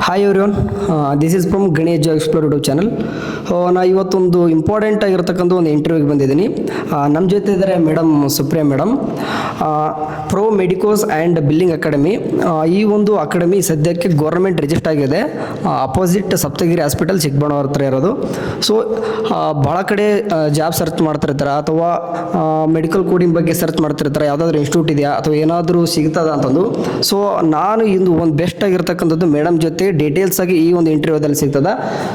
Hi everyone, this is from Ganesh explore YouTube channel. ನಾ ಇವತ್ತೊಂದು important ಆಗಿರ್ತಕ್ಕಂಥ ಒಂದು ಇಂಟರ್ವ್ಯೂಗೆ ಬಂದಿದ್ದೀನಿ. ನಮ್ಮ ಜೊತೆ ಇದ್ದಾರೆ madam Supriya madam, pro medicos and billing academy. ಈ ಒಂದು ಅಕಾಡೆಮಿ ಸದ್ಯಕ್ಕೆ ಗೌರ್ಮೆಂಟ್ ರಿಜಿಸ್ಟರ್ ಆಗಿದೆ. ಅಪೋಸಿಟ್ ಸಪ್ತಗಿರಿ ಹಾಸ್ಪಿಟಲ್ ಚಿಕ್ಕಬಳ್ಳಾಪುರ ಹತ್ರ ಇರೋದು. ಸೊ ಭಾಳ ಕಡೆ ಜಾಬ್ ಸರ್ಚ್ ಮಾಡ್ತಿರ್ತಾರೆ ಅಥವಾ ಮೆಡಿಕಲ್ ಕೋಡಿಂಗ್ ಬಗ್ಗೆ ಸರ್ಚ್ ಮಾಡ್ತಿರ್ತಾರೆ, ಯಾವುದಾದ್ರೂ ಇನ್ಸ್ಟಿಟ್ಯೂಟ್ ಇದೆಯಾ ಅಥವಾ ಏನಾದರೂ ಸಿಗ್ತದ ಅಂತಂದು. ಸೊ ನಾನು ಇಂದು ಒಂದು ಬೆಸ್ಟ್ ಆಗಿರ್ತಕ್ಕಂಥದ್ದು ಮೇಡಮ್ ಜೊತೆ ಡೀಟೇಲ್ಸ್ ಆಗಿ ಈ ಒಂದು ಇಂಟರ್ವ್ಯೂದಲ್ಲಿ ಸಿಗ್ತದೆ.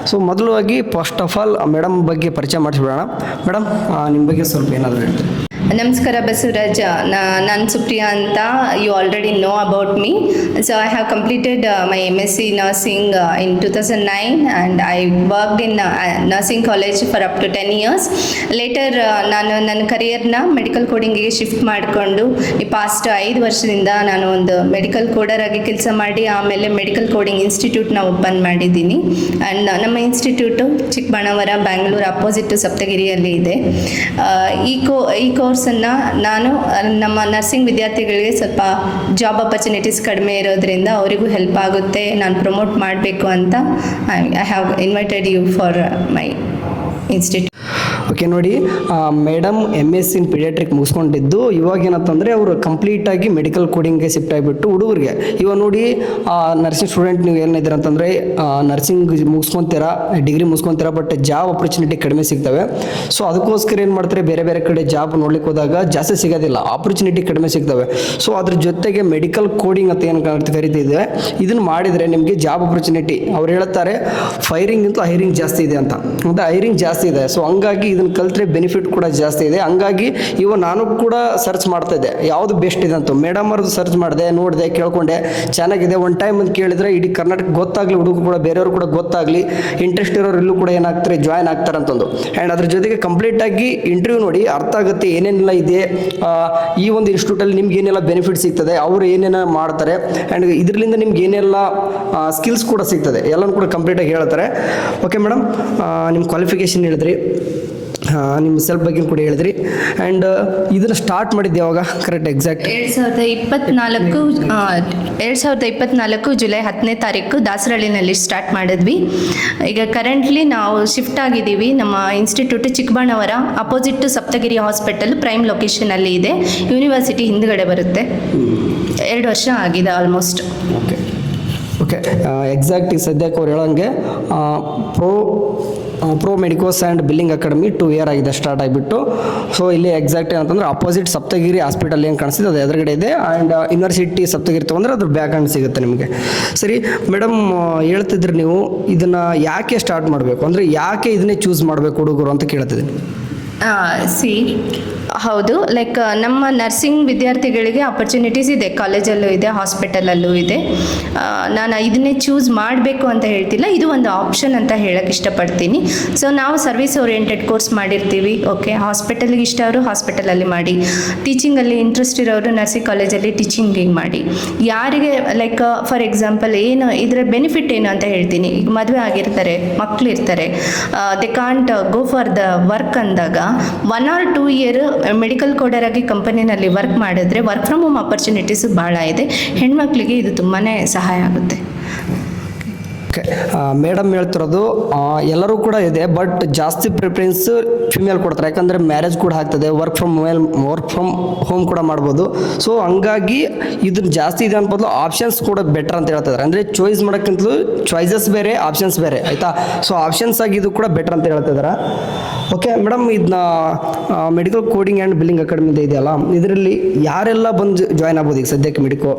ಸೊ ಮೊದಲವಾಗಿ ಫಸ್ಟ್ ಆಫ್ ಆಲ್ ಮೇಡಮ್ ಬಗ್ಗೆ ಪರಿಚಯ ಮಾಡಿಸ್ಬಿಡೋಣ. ಮೇಡಮ್, ನಿಮ್ಮ ಬಗ್ಗೆ ಸ್ವಲ್ಪ ಏನಾದರೂ ಹೇಳ್ತೀವಿ? ನಮಸ್ಕಾರ ಬಸವರಾಜ, ನಾನು ಸುಪ್ರಿಯಾ ಅಂತ. You already know about me. So I have completed my MSc nursing in 2009 and I worked in nursing college for up to 10 years. Later ನಾನು ನನ್ನ ಕರಿಯರ್ನ ಮೆಡಿಕಲ್ ಕೋಡಿಂಗಿಗೆ ಶಿಫ್ಟ್ ಮಾಡಿಕೊಂಡು ಈ ಪಾಸ್ಟ್ 5 ವರ್ಷದಿಂದ ನಾನು ಒಂದು ಮೆಡಿಕಲ್ ಕೋಡರ್ ಆಗಿ ಕೆಲಸ ಮಾಡಿ ಆಮೇಲೆ ಮೆಡಿಕಲ್ ಕೋಡಿಂಗ್ ಇನ್ಸ್ಟಿಟ್ಯೂಟ್ನ ಓಪನ್ ಮಾಡಿದ್ದೀನಿ. ಆ್ಯಂಡ್ ನಮ್ಮ ಇನ್ಸ್ಟಿಟ್ಯೂಟು ಚಿಕ್ಕಬಳ್ಳಾಪುರ, ಬ್ಯಾಂಗ್ಳೂರು ಅಪೋಸಿಟ್ ಸಪ್ತಗಿರಿಯಲ್ಲಿ ಇದೆ. ಈ ಕೋರ್ಸನ್ನು ನಾನು ನಮ್ಮ ನರ್ಸಿಂಗ್ ವಿದ್ಯಾರ್ಥಿಗಳಿಗೆ ಸ್ವಲ್ಪ ಜಾಬ್ ಆಪರ್ಚುನಿಟೀಸ್ ಕಡಿಮೆ ಇರೋದ್ರಿಂದ ಅವರಿಗೂ ಹೆಲ್ಪ್ ಆಗುತ್ತೆ, ನಾನು ಪ್ರಮೋಟ್ ಮಾಡಬೇಕು ಅಂತ I have invited you for my institute. Okay, ನೋಡಿ, ಮೇಡಮ್ MSc ಇನ್ ಪೀಡಿಯಾಟ್ರಿಕ್ ಮುಗಿಸ್ಕೊಂಡಿದ್ದು ಇವಾಗ ಏನಂತಂದರೆ ಅವರು ಕಂಪ್ಲೀಟಾಗಿ ಮೆಡಿಕಲ್ ಕೋಡಿಂಗ್ಗೆ ಶಿಫ್ಟ್ ಆಗಿಬಿಟ್ಟು ಹುಡುಗರಿಗೆ ಇವಾಗ ನೋಡಿ, ನರ್ಸಿಂಗ್ ಸ್ಟೂಡೆಂಟ್ ನೀವು ಏನಿದ್ದೀರ ಅಂತಂದರೆ ನರ್ಸಿಂಗ್ ಮುಗಿಸ್ಕೊತೀರಾ, ಡಿಗ್ರಿ ಮುಗಿಸ್ಕೊತೀರಾ, ಬಟ್ ಜಾಬ್ ಆಪರ್ಚುನಿಟಿ ಕಡಿಮೆ ಸಿಗ್ತವೆ. ಸೊ ಅದಕ್ಕೋಸ್ಕರ ಏನು ಮಾಡ್ತಾರೆ, ಬೇರೆ ಬೇರೆ ಕಡೆ ಜಾಬ್ ನೋಡ್ಲಿಕ್ಕೆ ಹೋದಾಗ ಜಾಸ್ತಿ ಸಿಗೋದಿಲ್ಲ, ಆಪರ್ಚುನಿಟಿ ಕಡಿಮೆ ಸಿಗ್ತವೆ. ಸೊ ಅದ್ರ ಜೊತೆಗೆ ಮೆಡಿಕಲ್ ಕೋಡಿಂಗ್ ಅಂತ ಏನು ಕರಿತಿದೆ, ಇದನ್ನು ಮಾಡಿದರೆ ನಿಮಗೆ ಜಾಬ್ ಆಪರ್ಚುನಿಟಿ ಅವ್ರು ಹೇಳ್ತಾರೆ ಫೈರಿಂಗಿಂತ ಹೈರಿಂಗ್ ಜಾಸ್ತಿ ಇದೆ ಅಂತ. ಮತ್ತು ಹೈರಿಂಗ್ ಜಾಸ್ತಿ ಇದೆ. ಸೊ ಹಂಗಾಗಿ ಇದನ್ನು ಕಲ್ತ್ರೆ ಬೆನಿಫಿಟ್ ಕೂಡ ಜಾಸ್ತಿ ಇದೆ. ಹಂಗಾಗಿ ನಾನು ಕೂಡ ಸರ್ಚ್ ಮಾಡ್ತಾ ಇದ್ದೆ ಯಾವುದು ಬೆಸ್ಟ್ ಇದೆ ಅಂತ. ಮೇಡಮ್ ಅವ್ರದ್ದು ಸರ್ಚ್ ಮಾಡಿದೆ, ನೋಡಿದೆ, ಕೇಳ್ಕೊಂಡೆ, ಚೆನ್ನಾಗಿದೆ. ಒನ್ ಟೈಮ್ ಅಂತ ಕೇಳಿದ್ರೆ ಇಡೀ ಕರ್ನಾಟಕ ಗೊತ್ತಾಗಲಿ, ಹುಡುಗರು ಕೂಡ ಬೇರೆಯವರು ಕೂಡ ಗೊತ್ತಾಗಲಿ, ಇಂಟ್ರೆಸ್ಟ್ ಇರೋರು ಇಲ್ಲೂ ಕೂಡ ಏನಾಗ್ತಾರೆ, ಜಾಯ್ನ್ ಆಗ್ತಾರೆ ಅಂತಂದು. ಆ್ಯಂಡ್ ಅದ್ರ ಜೊತೆಗೆ ಕಂಪ್ಲೀಟಾಗಿ ಇಂಟರ್ವ್ಯೂ ನೋಡಿ ಅರ್ಥ ಆಗುತ್ತೆ ಏನೇನೆಲ್ಲ ಇದೆ, ಈ ಒಂದು ಇನ್ಸ್ಟಿಟ್ಯೂಟಲ್ಲಿ ನಿಮ್ಗೆ ಏನೆಲ್ಲ ಬೆನಿಫಿಟ್ ಸಿಗ್ತದೆ, ಅವರು ಏನೇನ ಮಾಡ್ತಾರೆ, ಆ್ಯಂಡ್ ಇದರಿಂದ ನಿಮ್ಗೆ ಏನೆಲ್ಲ ಸ್ಕಿಲ್ಸ್ ಕೂಡ ಸಿಗ್ತದೆ, ಎಲ್ಲನೂ ಕೂಡ ಕಂಪ್ಲೀಟಾಗಿ ಹೇಳ್ತಾರೆ. ಓಕೆ ಮೇಡಮ್, ನಿಮ್ಮ ಕ್ವಾಲಿಫಿಕೇಷನ್ ಹೇಳಿದ್ರಿ, ನಿಮ್ಮ ಸೆಲ್ಫ್ ಬಗ್ಗೆ ಕೂಡ ಹೇಳಿದ್ರಿ. ಆ್ಯಂಡ್ ಇದನ್ನು ಸ್ಟಾರ್ಟ್ ಮಾಡಿದ್ದು ಯಾವಾಗ ಕರೆಕ್ಟ್ ಎಕ್ಸಾಕ್ಟ್? 2024 ಜುಲೈ 10ನೇ ತಾರೀಕು ದಾಸರಳ್ಳಿನಲ್ಲಿ ಸ್ಟಾರ್ಟ್ ಮಾಡಿದ್ವಿ. ಈಗ ಕರೆಂಟ್ಲಿ ನಾವು ಶಿಫ್ಟ್ ಆಗಿದ್ದೀವಿ. ನಮ್ಮ institute Chikkaballapura opposite Saptagiri hospital prime ಲೊಕೇಶನಲ್ಲಿ ಇದೆ. ಯೂನಿವರ್ಸಿಟಿ ಹಿಂದ್ಗಡೆ ಬರುತ್ತೆ. 2 ವರ್ಷ ಆಗಿದೆ ಆಲ್ಮೋಸ್ಟ್. ಓಕೆ, ಎಕ್ಸಾಕ್ಟ್ ಈಗ ಸದ್ಯಕ್ಕೆ ಅವ್ರು ಹೇಳೋಂಗೆ pro medicos and billing academy 2 year ಆಗಿದೆ ಸ್ಟಾರ್ಟ್ ಆಗಿಬಿಟ್ಟು. ಸೊ ಇಲ್ಲಿ ಎಕ್ಸಾಕ್ಟ್ ಏನಂತಂದ್ರೆ ಅಪೋಸಿಟ್ ಸಪ್ತಗಿರಿ ಹಾಸ್ಪಿಟಲ್ ಏನು ಕಾಣಿಸ್ತಿದೆ ಅದು ಎದುರುಗಡೆ ಇದೆ. ಆ್ಯಂಡ್ ಯೂನಿವರ್ಸಿಟಿ ಸಪ್ತಗಿರಿ ತೊಗೊಂಡ್ರೆ ಅದ್ರ ಬ್ಯಾಕ್ ಹ್ಯಾಂಡ್ ಸಿಗುತ್ತೆ ನಿಮಗೆ. ಸರಿ ಮೇಡಮ್, ಹೇಳ್ತಿದ್ರಿ ನೀವು ಇದನ್ನು ಯಾಕೆ ಸ್ಟಾರ್ಟ್ ಮಾಡಬೇಕು ಅಂದರೆ ಯಾಕೆ ಇದನ್ನೇ ಚೂಸ್ ಮಾಡಬೇಕು ಹುಡುಗರು ಅಂತ ಕೇಳ್ತಿದ್ದೀನಿ. ಹೌದು, ಲೈಕ್ ನಮ್ಮ ನರ್ಸಿಂಗ್ ವಿದ್ಯಾರ್ಥಿಗಳಿಗೆ ಆಪರ್ಚುನಿಟೀಸ್ ಇದೆ, ಕಾಲೇಜಲ್ಲೂ ಇದೆ, ಹಾಸ್ಪಿಟಲಲ್ಲೂ ಇದೆ. ನಾನು ಇದನ್ನೇ ಚೂಸ್ ಮಾಡಬೇಕು ಅಂತ ಹೇಳ್ತಿಲ್ಲ, ಇದು ಒಂದು ಆಪ್ಷನ್ ಅಂತ ಹೇಳಕ್ಕೆ ಇಷ್ಟಪಡ್ತೀನಿ. ಸೊ ನಾವು ಸರ್ವಿಸ್ ಓರಿಯೆಂಟೆಡ್ ಕೋರ್ಸ್ ಮಾಡಿರ್ತೀವಿ. ಓಕೆ, ಹಾಸ್ಪಿಟಲ್ಗೆ ಇಷ್ಟ ಅವರು ಹಾಸ್ಪಿಟಲಲ್ಲಿ ಮಾಡಿ, ಟೀಚಿಂಗಲ್ಲಿ ಇಂಟ್ರೆಸ್ಟ್ ಇರೋರು ನರ್ಸಿಂಗ್ ಕಾಲೇಜಲ್ಲಿ ಟೀಚಿಂಗಿಗೆ ಮಾಡಿ. ಯಾರಿಗೆ ಲೈಕ್ ಫಾರ್ ಎಕ್ಸಾಂಪಲ್ ಏನು ಇದರ ಬೆನಿಫಿಟ್ ಏನು ಅಂತ ಹೇಳ್ತೀನಿ. ಈಗ ಮದುವೆ ಆಗಿರ್ತಾರೆ, ಮಕ್ಕಳು ಇರ್ತಾರೆ, they can't go for the work ಅಂದಾಗ 1 or 2 year ಮೆಡಿಕಲ್ ಕೋಡರ್ ಆಗಿ ಕಂಪನಿನಲ್ಲಿ ವರ್ಕ್ ಮಾಡಿದ್ರೆ ವರ್ಕ್ ಫ್ರಮ್ ಹೋಮ್ ಆಪರ್ಚುನಿಟೀಸು ಭಾಳ ಇದೆ. ಹೆಣ್ಮಕ್ಳಿಗೆ ಇದು ತುಂಬಾ ಸಹಾಯ ಆಗುತ್ತೆ. ಮೇಡಮ್ ಹೇಳ್ತಿರೋದು ಎಲ್ಲರೂ ಕೂಡ ಇದೆ, ಬಟ್ ಜಾಸ್ತಿ ಪ್ರಿಫರೆನ್ಸ್ ಫಿಮೇಲ್ ಕೊಡ್ತಾರೆ. ಯಾಕಂದರೆ ಮ್ಯಾರೇಜ್ ಕೂಡ ಆಗ್ತದೆ, ವರ್ಕ್ ಫ್ರಮ್ ಹೋಮ್ ಕೂಡ ಮಾಡ್ಬೋದು. ಸೊ ಹಂಗಾಗಿ ಇದನ್ನು ಜಾಸ್ತಿ ಇದೆ ಅನ್ಬೋದು. ಆಪ್ಷನ್ಸ್ ಕೂಡ ಬೆಟರ್ ಅಂತ ಹೇಳ್ತಿದ್ದಾರೆ. ಅಂದರೆ ಚಾಯ್ಸ್ ಮಾಡೋಕ್ಕಿಂತಲೂ ಚಾಯ್ಸಸ್ ಬೇರೆ, ಆಪ್ಷನ್ಸ್ ಬೇರೆ, ಆಯಿತಾ? ಸೊ ಆಪ್ಷನ್ಸ್ ಆಗಿ ಇದು ಕೂಡ ಬೆಟರ್ ಅಂತ ಹೇಳ್ತಿದ್ದಾರೆ. ಓಕೆ ಮೇಡಮ್, ಇದನ್ನ medical coding and billing academy ಇದೆಯಲ್ಲ, ಇದರಲ್ಲಿ ಯಾರೆಲ್ಲ ಬಂದು ಜಾಯ್ನ್ ಆಗ್ಬೋದು? ಈಗ ಸದ್ಯಕ್ಕೆ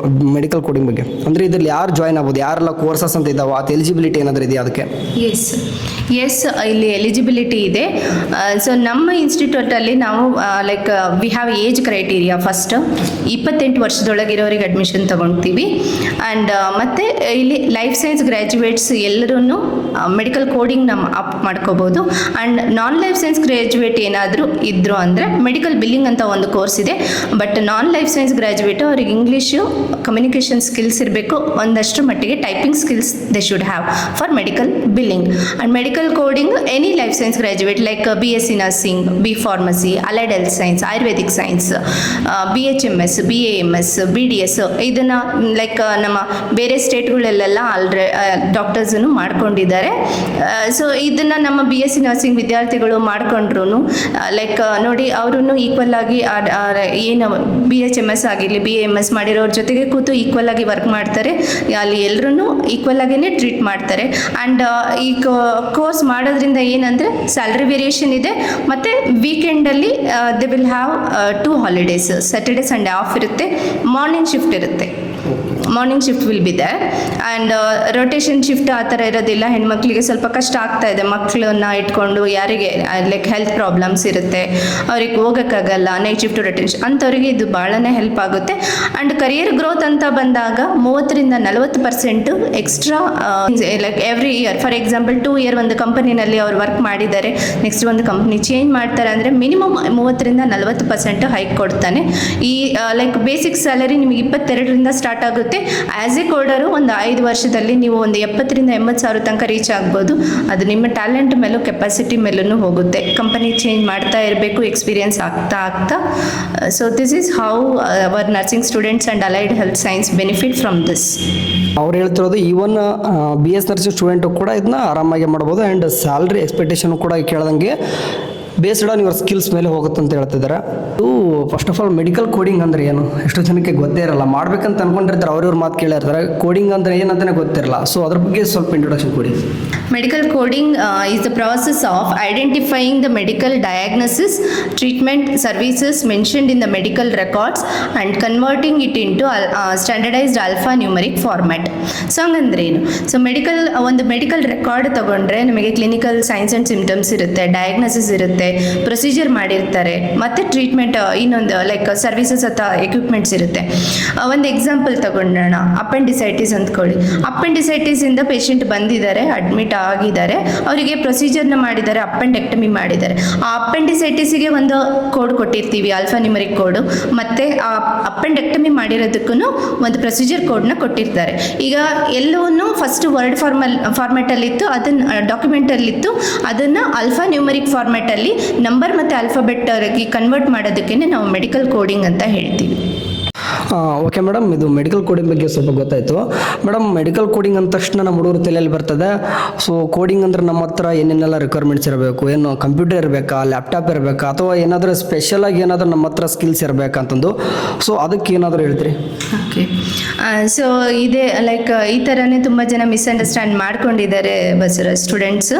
ಮೆಡಿಕಲ್ ಕೋಡಿಂಗ್ ಬಗ್ಗೆ ಅಂದರೆ ಇದರಲ್ಲಿ ಯಾರು ಜಾಯ್ನ್ ಆಗ್ಬೋದು, ಯಾರೆಲ್ಲ ಕೋರ್ಸಸ್ ಅಂತ ಇದ್ದಾವೆ, ಅದು ಎಲಿಜಿಬಿಲಿಟಿ ಏನಾದರೂ ಇದೆಯಾ ಅದಕ್ಕೆ? ಎಸ್, ಇಲ್ಲಿ ಎಲಿಜಿಬಿಲಿಟಿ ಇದೆ. ಸೊ ನಮ್ಮ ಇನ್ಸ್ಟಿಟ್ಯೂಟಲ್ಲಿ ನಾವು like we have age criteria. First 28 ವರ್ಷದೊಳಗಿರೋರಿಗೆ ಅಡ್ಮಿಷನ್ ತೊಗೊಳ್ತೀವಿ. ಆ್ಯಂಡ್ ಮತ್ತು ಇಲ್ಲಿ ಲೈಫ್ ಸೈನ್ಸ್ ಗ್ರ್ಯಾಜುಯೇಟ್ಸ್ ಎಲ್ಲರೂ ಮೆಡಿಕಲ್ ಕೋಡಿಂಗ್ ನಮ್ಮ ಅಪ್ ಮಾಡ್ಕೋಬೋದು. And non life science graduate ಏನಾದರೂ ಇದ್ದರು ಅಂದರೆ ಮೆಡಿಕಲ್ ಬಿಲ್ಲಿಂಗ್ ಅಂತ ಒಂದು ಕೋರ್ಸ್ ಇದೆ. But non life science graduate ಅವ್ರಿಗೆ ಇಂಗ್ಲೀಷು ಕಮ್ಯುನಿಕೇಷನ್ ಸ್ಕಿಲ್ಸ್ ಇರಬೇಕು, ಒಂದಷ್ಟು ಮಟ್ಟಿಗೆ typing skills they should have. have for medical billing. And medical coding, any life science graduate like BSc nursing, B pharmacy, allied health science, ayurvedic science, BHMS, BAMS, BDS, ಇದನ್ನ like ನಮ್ಮ ಬೇರೆ ಸ್ಟೇಟ್ಗಳಲ್ಲೆಲ್ಲ ಡಾಕ್ಟರ್ಸನ್ನು ಮಾಡ್ಕೊಂಡಿದ್ದಾರೆ. So ಇದನ್ನ ನಮ್ಮ BSc nursing ವಿದ್ಯಾರ್ಥಿಗಳು ಮಾಡ್ಕೊಂಡ್ರು like ನೋಡಿ ಅವರು ಈಕ್ವಲ್ ಆಗಿ ಏನು BHMS ಆಗಿರಲಿ BAMS ಮಾಡಿರೋರ ಜೊತೆಗೆ ಕೂತು ಈಕ್ವಲ್ ಆಗಿ ವರ್ಕ್ ಮಾಡ್ತಾರೆ. ಅಲ್ಲಿ ಎಲ್ಲರೂ ಈಕ್ವಲ್ ಆಗಿನೇ ಟ್ರೀಟ್ ಮಾಡ್ತಾರೆ. ಆ್ಯಂಡ್ ಈ ಕೋರ್ಸ್ ಮಾಡೋದ್ರಿಂದ ಏನಂದರೆ ಸ್ಯಾಲ್ರಿ ವೇರಿಯೇಷನ್ ಇದೆ, ಮತ್ತು ವೀಕೆಂಡಲ್ಲಿ they will have 2 holidays, Saturday Sunday off ಇರುತ್ತೆ, ಮಾರ್ನಿಂಗ್ ಶಿಫ್ಟ್ ಇರುತ್ತೆ. Morning shift will be there and rotation shift ಆ ಥರ ಇರೋದಿಲ್ಲ. ಹೆಣ್ಮಕ್ಳಿಗೆ ಸ್ವಲ್ಪ ಕಷ್ಟ ಆಗ್ತಾ ಇದೆ, ಮಕ್ಕಳನ್ನ ಇಟ್ಕೊಂಡು ಯಾರಿಗೆ ಲೈಕ್ ಹೆಲ್ತ್ ಪ್ರಾಬ್ಲಮ್ಸ್ ಇರುತ್ತೆ, ಅವ್ರಿಗೆ ಹೋಗೋಕ್ಕಾಗಲ್ಲ, ನೈಟ್ ಶಿಫ್ಟ್ ರೊಟೇಷನ್ ಅಂಥವ್ರಿಗೆ ಇದು ಭಾಳನೇ ಹೆಲ್ಪ್ ಆಗುತ್ತೆ. ಆ್ಯಂಡ್ ಕರಿಯರ್ ಗ್ರೋತ್ ಅಂತ ಬಂದಾಗ 30-40% extra like every year. For example 2 year ಒಂದು ಕಂಪನಿನಲ್ಲಿ ಅವ್ರು ವರ್ಕ್ ಮಾಡಿದ್ದಾರೆ, ನೆಕ್ಸ್ಟ್ ಒಂದು ಕಂಪ್ನಿ ಚೇಂಜ್ ಮಾಡ್ತಾರೆ ಅಂದರೆ ಮಿನಿಮಮ್ 30-40% ಹೈಕ್ ಕೊಡ್ತಾನೆ. ಈ ಲೈಕ್ ಬೇಸಿಕ್ ಸ್ಯಾಲರಿ ನಿಮಗೆ 22ರಿಂದ ಸ್ಟಾರ್ಟ್ ಆಗುತ್ತೆ. ಆ್ಯಸ್ ಎ ಕೋಡರು ಒಂದು 5 ವರ್ಷದಲ್ಲಿ ನೀವು ಒಂದು 70,000-80,000 ತನಕ ರೀಚ್ ಆಗ್ಬೋದು. ಅದು ನಿಮ್ಮ ಟ್ಯಾಲೆಂಟ್ ಮೇಲೂ ಕೆಪಾಸಿಟಿ ಮೇಲೂ ಹೋಗುತ್ತೆ. ಕಂಪನಿ ಚೇಂಜ್ ಮಾಡ್ತಾ ಇರಬೇಕು, ಎಕ್ಸ್ಪೀರಿಯನ್ಸ್ ಆಗ್ತಾ. So this is how our nursing students and allied health science benefit from this. ಅವ್ರು ಹೇಳ್ತಿರೋದು ಈವನ್ BS ನರ್ಸಿಂಗ್ ಸ್ಟೂಡೆಂಟು ಕೂಡ ಇದನ್ನ ಆರಾಮಾಗಿ ಮಾಡ್ಬೋದು. ಆ್ಯಂಡ್ ಸ್ಯಾಲ್ರಿ ಎಕ್ಸ್ಪೆಕ್ಟೇಷನ್ ಕೂಡ ಕೇಳ್ದಂಗೆ ಬೇಸ್ಡ್ ಆನ್ ಯುವರ್ ಸ್ಕಿಲ್ಸ್ ಮೇಲೆ ಹೋಗುತ್ತೆ ಅಂತ ಹೇಳ್ತಿದ್ದಾರೆ. ಇದು first of all medical coding ಅಂದರೆ ಏನು ಎಷ್ಟೋ ಜನಕ್ಕೆ ಗೊತ್ತೇ ಇರಲ್ಲ. ಮಾಡ್ಬೇಕಂತ ಅನ್ಕೊಂಡಿರ್ತಾರೆ, ಅವ್ರವ್ರ ಮಾತು ಕೇಳಿರ್ತಾರೆ, ಕೋಡಿಂಗ್ ಅಂದರೆ ಏನಂತಾನೆ ಗೊತ್ತಿರಲ್ಲ. ಸೊ ಅದ್ರ ಬಗ್ಗೆ ಸ್ವಲ್ಪ ಇಂಟ್ರೊಡಕ್ಷನ್ ಕೊಡಿ. Medical coding is the process of identifying the medical diagnosis, treatment, services mentioned in the medical records and converting it into standardized alphanumeric format. So ಹಂಗಂದ್ರೇನು? ಸೊ ಒಂದು ಮೆಡಿಕಲ್ ರೆಕಾರ್ಡ್ ತಗೊಂಡ್ರೆ ನಮಗೆ ಕ್ಲಿನಿಕಲ್ ಸೈನ್ಸ್ ಆ್ಯಂಡ್ ಸಿಮ್ಟಮ್ಸ್ ಇರುತ್ತೆ, diagnosis ಇರುತ್ತೆ, procedure ಮಾಡಿರ್ತಾರೆ, ಮತ್ತು treatment ಇನ್ನೊಂದು like services ಅಥವಾ ಎಕ್ವಿಪ್ಮೆಂಟ್ಸ್ ಇರುತ್ತೆ. ಒಂದು ಎಕ್ಸಾಂಪಲ್ ತಗೊಂಡೋಣ, ಅಪೆಂಡಿಸೈಟಿಸ್ ಅಂದ್ಕೊಳ್ಳಿ. ಅಪೆಂಡಿಸೈಟಿಸಿಂದ ಪೇಷಂಟ್ ಬಂದಿದ್ದಾರೆ, ಅಡ್ಮಿಟ್ ಆಗಿದ್ದಾರೆ, ಅವರಿಗೆ ಪ್ರೊಸೀಜರ್ನ ಮಾಡಿದ್ದಾರೆ, ಅಪೆಂಡೆಕ್ಟಮಿ ಮಾಡಿದ್ದಾರೆ. ಆ ಅಪೆಂಡಿಸೈಟಿಸಿಗೆ ಒಂದು ಕೋಡ್ ಕೊಟ್ಟಿರ್ತೀವಿ, ಆಲ್ಫಾನ್ಯೂಮರಿಕ್ ಕೋಡು, ಮತ್ತು ಆ ಅಪೆಂಡೆಕ್ಟಮಿ ಮಾಡಿರೋದಕ್ಕೂ ಒಂದು ಪ್ರೊಸೀಜರ್ ಕೋಡ್ನ ಕೊಟ್ಟಿರ್ತಾರೆ. ಈಗ ಎಲ್ಲವನ್ನೂ ಫಸ್ಟ್ ವರ್ಡ್ ಫಾರ್ಮ್ಯಾಟಲ್ಲಿತ್ತು, ಅದನ್ನು ಡಾಕ್ಯುಮೆಂಟಲ್ಲಿತ್ತು, ಅದನ್ನು ಆಲ್ಫಾನ್ಯೂಮರಿಕ್ ಫಾರ್ಮ್ಯಾಟಲ್ಲಿ ನಂಬರ್ ಮತ್ತು ಆಲ್ಫಾಬೆಟ್ ಆಗಿ ಕನ್ವರ್ಟ್ ಮಾಡೋದಕ್ಕೆ ನಾವು ಮೆಡಿಕಲ್ ಕೋಡಿಂಗ್ ಅಂತ ಹೇಳ್ತೀವಿ. ಓಕೆ ಮೇಡಮ್, ಇದು ಮೆಡಿಕಲ್ ಕೋಡಿಂಗ್ ಬಗ್ಗೆ ಸ್ವಲ್ಪ ಗೊತ್ತಾಯಿತು. ಮೇಡಮ್, ಮೆಡಿಕಲ್ ಕೋಡಿಂಗ್ ಅಂದ ತಕ್ಷಣ ನಮ್ಮ ಹುಡುಗರು ತಲೆಯಲ್ಲಿ ಬರ್ತದೆ. ಸೊ ಕೋಡಿಂಗ್ ಅಂದ್ರೆ ನಮ್ಮ ಹತ್ರ ಏನೇನೆಲ್ಲ ರಿಕ್ವೈರ್ಮೆಂಟ್ಸ್ ಇರಬೇಕು, ಏನು ಕಂಪ್ಯೂಟರ್ ಇರಬೇಕಾ, ಲ್ಯಾಪ್ಟಾಪ್ ಇರಬೇಕಾ, ಅಥವಾ ಏನಾದರೂ ಸ್ಪೆಷಲಾಗಿ ಏನಾದರೂ ನಮ್ಮ ಹತ್ರ ಸ್ಕಿಲ್ಸ್ ಇರಬೇಕಂತಂದು. ಸೊ ಅದಕ್ಕೆ ಏನಾದರೂ ಹೇಳ್ತೀರಿ? ಓಕೆ, ಸೊ ಇದೇ ಲೈಕ್ ಈ ಥರನೇ ತುಂಬ ಜನ ಮಿಸ್ಅಂಡರ್ಸ್ಟ್ಯಾಂಡ್ ಮಾಡ್ಕೊಂಡಿದ್ದಾರೆ ಸ್ಟೂಡೆಂಟ್ಸು.